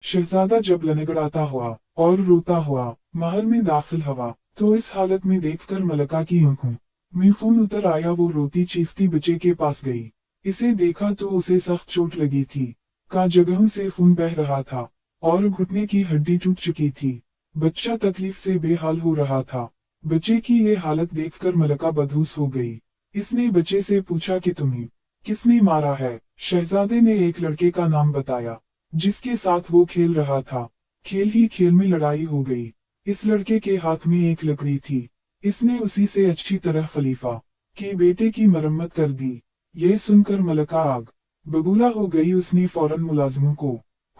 शहजादा जब लड़खड़ाता हुआ और रोता हुआ महल में दाखिल हुआ तो इस हालत में देखकर मलका की आंखों में खून उतर आया। वो रोती चीखती बच्चे के पास गई। इसे देखा तो उसे सख्त चोट लगी थी। का जगहों से खून बह रहा था और घुटने की हड्डी टूट चुकी थी। बच्चा तकलीफ से बेहाल हो रहा था। बच्चे की ये हालत देखकर मलका बदहूस हो गई। इसने बच्चे से पूछा कि तुम्हें किसने मारा है। शहजादे ने एक लड़के का नाम बताया जिसके साथ वो खेल रहा था। खेल ही खेल में लड़ाई हो गई। इस लड़के के हाथ में एक लकड़ी थी। इसने उसी से अच्छी तरह खलीफा के बेटे की मरम्मत कर दी। ये सुनकर मलका आग बबूला हो गई। उसने फौरन मुलाजिमों को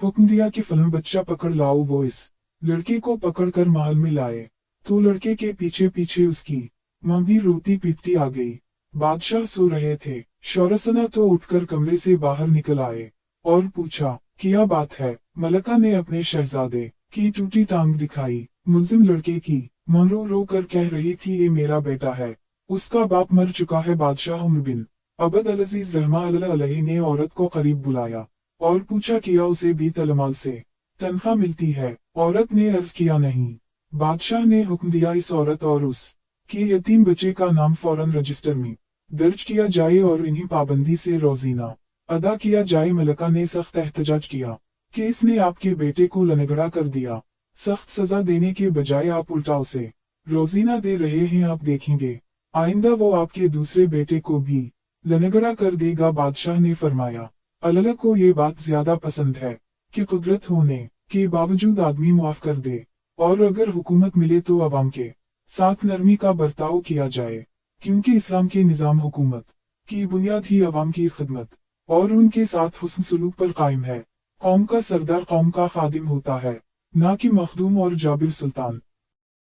हुक्म दिया कि फलां बच्चा पकड़ लाओ। वो इस लड़के को पकड़कर महल में लाए तो लड़के के पीछे पीछे उसकी मां भी रोती पीटती आ गई। बादशाह सो रहे थे। शौरसना तो उठकर कमरे से बाहर निकल आए और पूछा, क्या बात है। मलका ने अपने शहजादे की टूटी टांग दिखाई। मुल्जिम लड़के की मां रो रो कर कह रही थी, ये मेरा बेटा है, उसका बाप मर चुका है। बादशाह उमर बिन अब्द अल-अजीज रहमतुल्लाह अलैहि ने औरत को करीब बुलाया और पूछा, किया उसे भी तलमाल से तनख्वाह मिलती है। औरत ने अर्ज किया, नहीं। बादशाह ने हुक्म दिया, इस औरत और उस के यतीम बच्चे का नाम फौरन रजिस्टर में दर्ज किया जाए और इन्हीं पाबंदी से रोजीना अदा किया जाए। मलका ने सख्त एहतजाज किया कि इसने आपके बेटे को लंगड़ा कर दिया। सख्त सजा देने के बजाय आप उल्टा उसे रोजीना दे रहे हैं। आप देखेंगे आइंदा वो आपके दूसरे बेटे को भी लंगड़ा कर देगा। बादशाह ने फरमाया, अल्लाह को ये बात ज्यादा पसंद है कि कुदरत होने के बावजूद आदमी माफ कर दे और अगर हुकूमत मिले तो अवाम के साथ नरमी का बर्ताव किया जाए, क्योंकि इस्लाम के निजाम हुकूमत की बुनियाद ही अवाम की खिदमत और उनके साथ हुस्न सलूक पर कायम है। कौम का सरदार कौम का खादिम होता है, ना कि मखदूम और जाबिर सुल्तान।